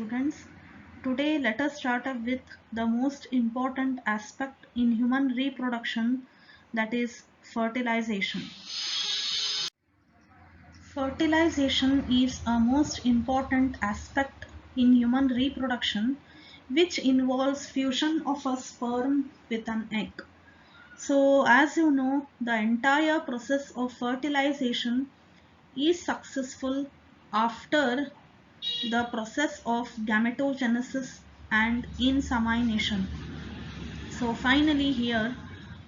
students. Today let us start up with the most important aspect in human reproduction, that is fertilization. Fertilization is a most important aspect in human reproduction which involves fusion of a sperm with an egg. So as you know, the entire process of fertilization is successful after the process of gametogenesis and insemination. So finally here,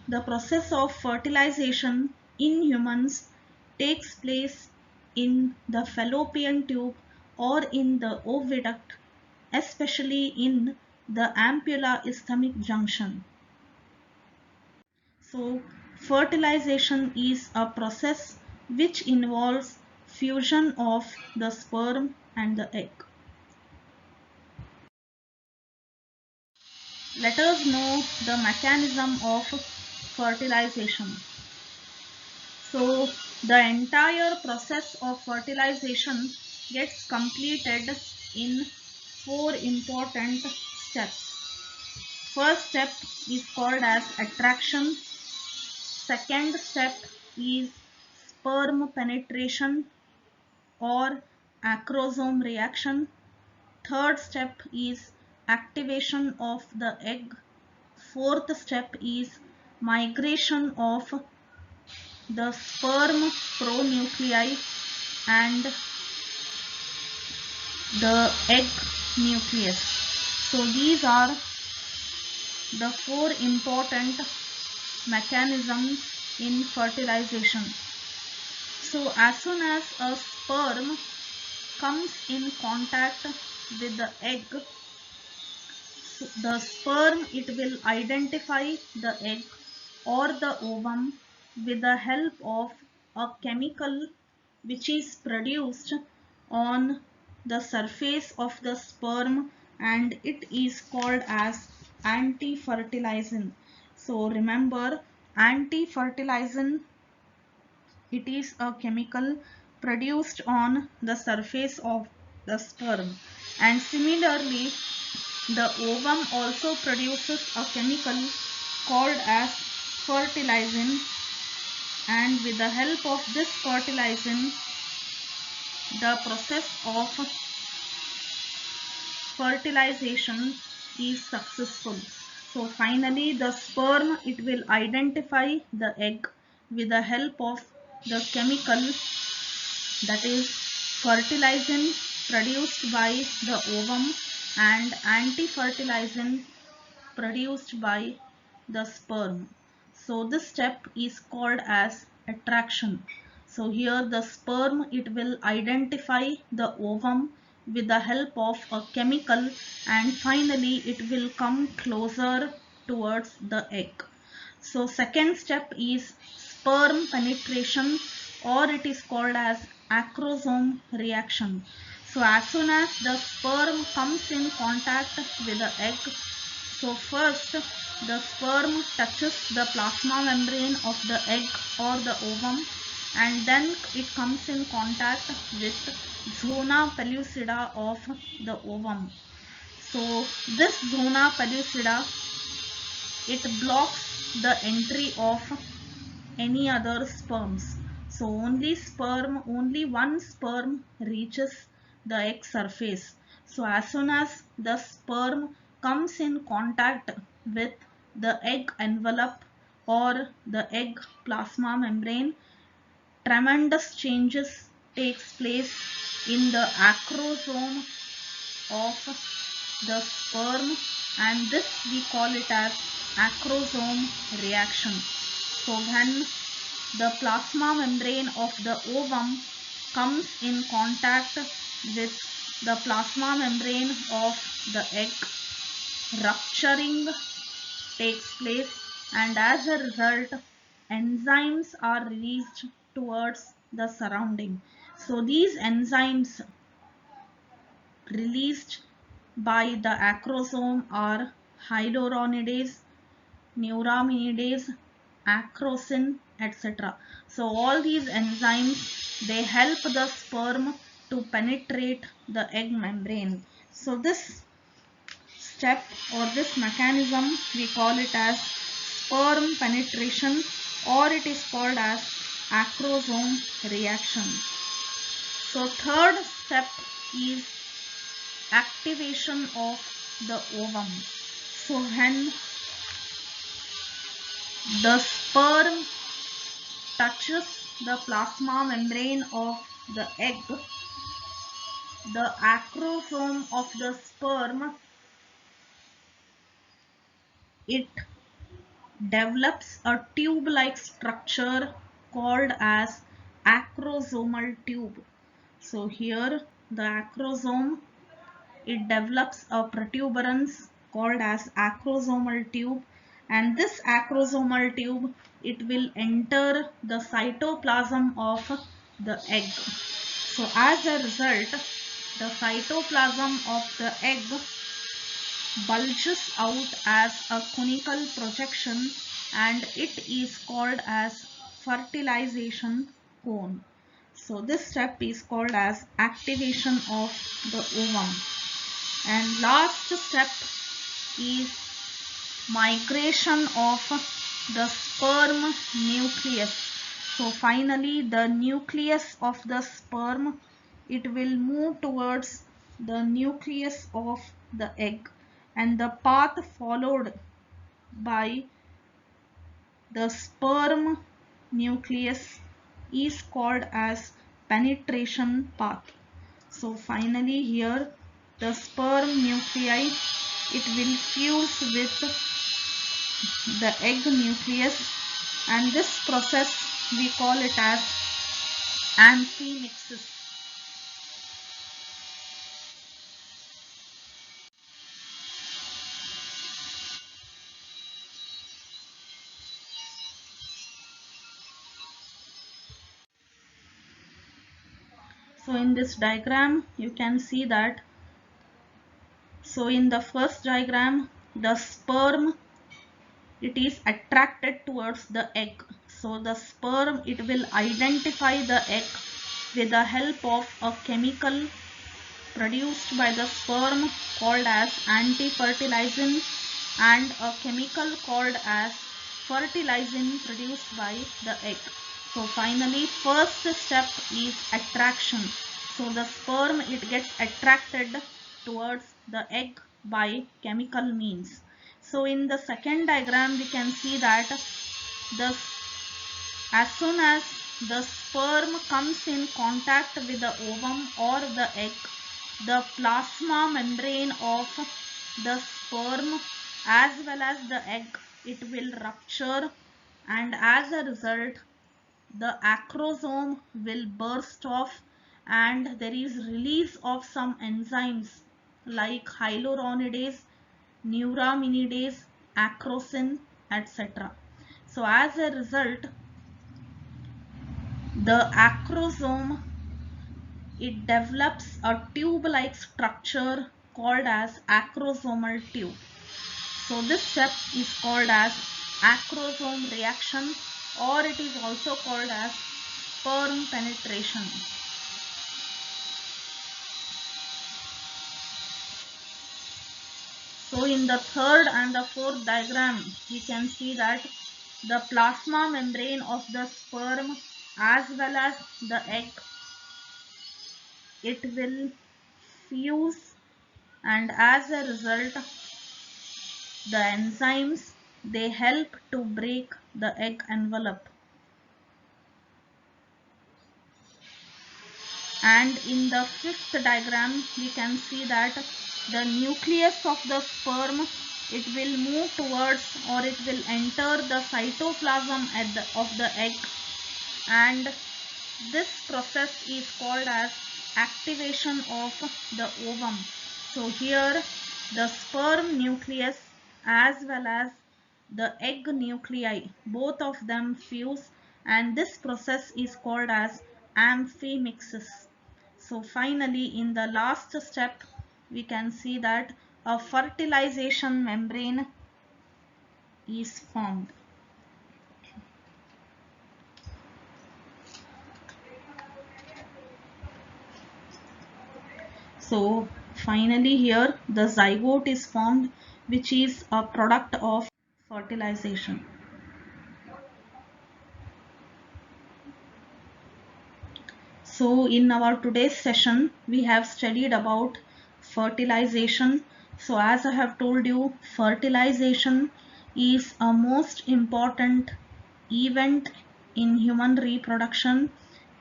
the process of fertilization in humans takes place in the fallopian tube or in the oviduct, especially in the ampulla isthmic junction. So fertilization is a process which involves fusion of the sperm and the egg. Let us know the mechanism of fertilization. So the entire process of fertilization gets completed in four important steps. First step is called as attraction. Second step is sperm penetration or acrosome reaction. Third step is activation of the egg. Fourth step is migration of the sperm pronuclei and the egg nucleus. So these are the four important mechanisms in fertilization. So as soon as a sperm comes in contact with the egg, the sperm, it will identify the egg or the ovum with the help of a chemical which is produced on the surface of the sperm, and it is called as antifertilizin. So remember, antifertilizin, it is a chemical produced on the surface of the sperm, and similarly the ovum also produces a chemical called as fertilizin, and with the help of this fertilizin the process of fertilization is successful. So finally the sperm, it will identify the egg with the help of the chemical, that is fertilizin produced by the ovum and anti-fertilizin produced by the sperm. So this step is called as attraction. So here the sperm, it will identify the ovum with the help of a chemical, and finally it will come closer towards the egg. So second step is sperm penetration, or it is called as acrosome reaction. So as soon as the sperm comes in contact with the egg, so first the sperm touches the plasma membrane of the egg or the ovum, and then it comes in contact with zona pellucida of the ovum. So this zona pellucida, it blocks the entry of any other sperms. So only one sperm reaches the egg surface. So as soon as the sperm comes in contact with the egg envelope or the egg plasma membrane, tremendous changes takes place in the acrosome of the sperm, and this we call it as acrosome reaction. So when the plasma membrane of the ovum comes in contact with the plasma membrane of the egg, rupturing takes place, and as a result enzymes are released towards the surrounding. So these enzymes released by the acrosome are hyaluronidase, neuraminidase, acrosin, etc. So all these enzymes, they help the sperm to penetrate the egg membrane. So this step or this mechanism, we call it as sperm penetration, or it is called as acrosome reaction. So third step is activation of the ovum. So when the sperm touches the plasma membrane of the egg, the acrosome of the sperm, it develops a tube-like structure called as acrosomal tube. So here the acrosome, it develops a protuberance called as acrosomal tube, and this acrosomal tube, it will enter the cytoplasm of the egg. So as a result, the cytoplasm of the egg bulges out as a conical projection, and it is called as fertilization cone. So this step is called as activation of the ovum. And last step is migration of the sperm nucleus. So finally the nucleus of the sperm, it will move towards the nucleus of the egg, and the path followed by the sperm nucleus is called as penetration path. So finally here the sperm nuclei, it will fuse with the egg nucleus, and this process we call it as amphimixis. So in this diagram you can see that, so in the first diagram the sperm, it is attracted towards the egg. So the sperm, it will identify the egg with the help of a chemical produced by the sperm called as antifertilizin, and a chemical called as fertilizin produced by the egg. So finally first step is attraction. So the sperm, it gets attracted towards the egg by chemical means. So in the second diagram we can see that the as soon as the sperm comes in contact with the ovum or the egg, the plasma membrane of the sperm as well as the egg, it will rupture, and as a result the acrosome will burst off, and there is release of some enzymes like hyaluronidase, neuraminidase, acrosin, etc. So as a result, the acrosome, it develops a tube-like structure called as acrosomal tube. So this step is called as acrosome reaction, or it is also called as sperm penetration. So in the third and the fourth diagram, we can see that the plasma membrane of the sperm as well as the egg, it will fuse, and as a result the enzymes, they help to break the egg envelope. And in the fifth diagram we can see that the nucleus of the sperm, it will move towards, or it will enter the cytoplasm of the egg, and this process is called as activation of the ovum. So here the sperm nucleus as well as the egg nuclei, both of them fuse, and this process is called as amphimixis. So finally in the last step we can see that a fertilization membrane is formed. So finally here the zygote is formed, which is a product of fertilization. So in our today's session, we have studied about fertilization. So as I have told you, fertilization is a most important event in human reproduction,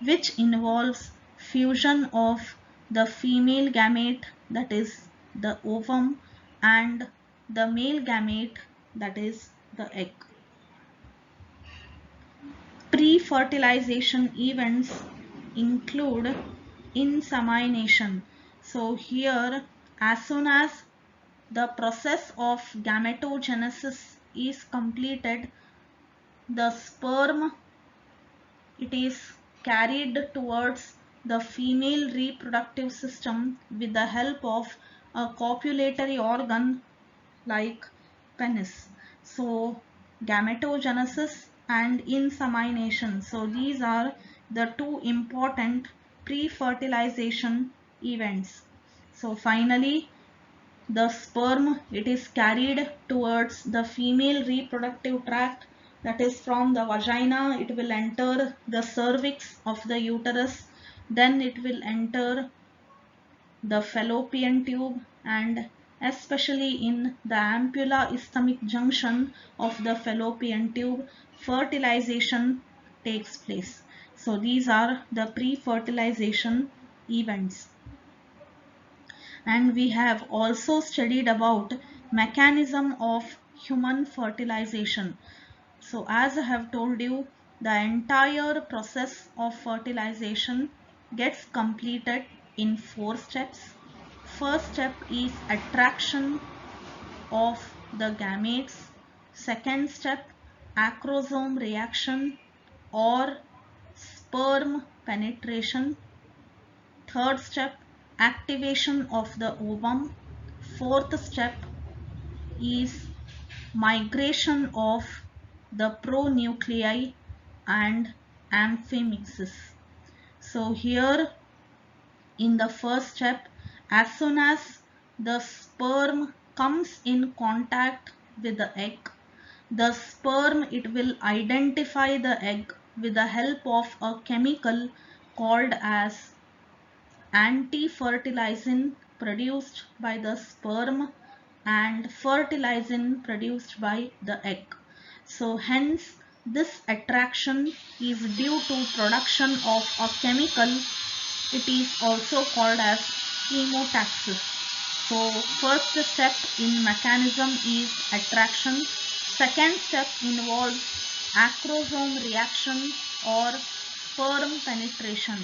which involves fusion of the female gamete, that is the ovum, and the male gamete, that is the egg. Pre-fertilization events include insemination. So here, as soon as the process of gametogenesis is completed, the sperm, it is carried towards the female reproductive system with the help of a copulatory organ like penis. So gametogenesis and insemination. So these are the two important pre-fertilization events. So finally, the sperm, it is carried towards the female reproductive tract, that is from the vagina it will enter the cervix of the uterus, then it will enter the fallopian tube, and especially in the ampulla isthmic junction of the fallopian tube, fertilization takes place. So these are the pre-fertilization events. And we have also studied about mechanism of human fertilization. So as I have told you, the entire process of fertilization gets completed in 4 steps. First step is attraction of the gametes. Second step, acrosome reaction or sperm penetration. Third step, activation of the ovum. Fourth step is migration of the pronuclei and amphimixis. So here in the first step, as soon as the sperm comes in contact with the egg, the sperm, it will identify the egg with the help of a chemical called as anti-fertilizin produced by the sperm and fertilizin produced by the egg. So hence this attraction is due to production of a chemical. It is also called as chemotaxis. So first step in mechanism is attraction. Second step involves acrosome reaction or sperm penetration.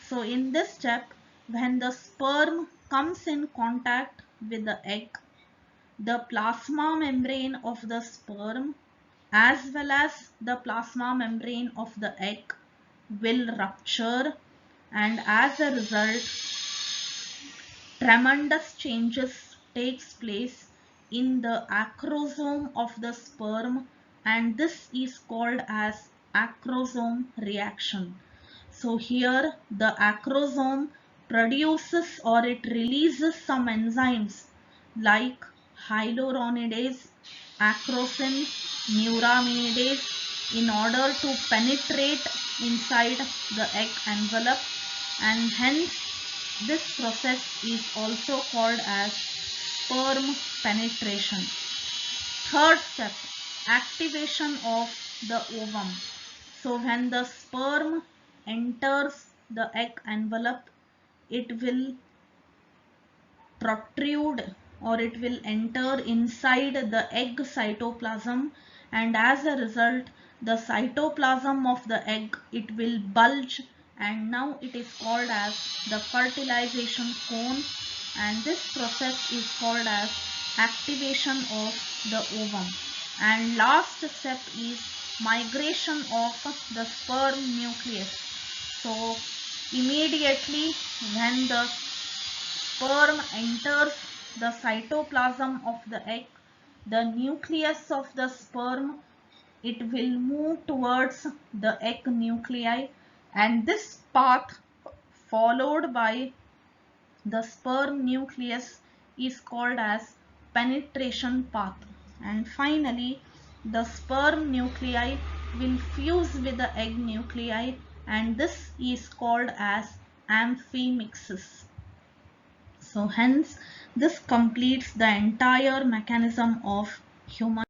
So in this step, when the sperm comes in contact with the egg, the plasma membrane of the sperm as well as the plasma membrane of the egg will rupture, and as a result tremendous changes takes place in the acrosome of the sperm, and this is called as acrosome reaction. So here the acrosome produces or it releases some enzymes like hyaluronidase, acrosin, neuraminidase in order to penetrate inside the egg envelope, and hence this process is also called as sperm penetration. Third step, activation of the ovum. So when the sperm enters the egg envelope, it will protrude or it will enter inside the egg cytoplasm, and as a result the cytoplasm of the egg, it will bulge, and now it is called as the fertilization cone, and this process is called as activation of the ovum. And last step is migration of the sperm nucleus. So immediately when the sperm enters the cytoplasm of the egg, the nucleus of the sperm, it will move towards the egg nuclei, and this path followed by The sperm nucleus is called as penetration path. And finally, the sperm nuclei will fuse with the egg nuclei, and this is called as amphimixis. So hence this completes the entire mechanism of human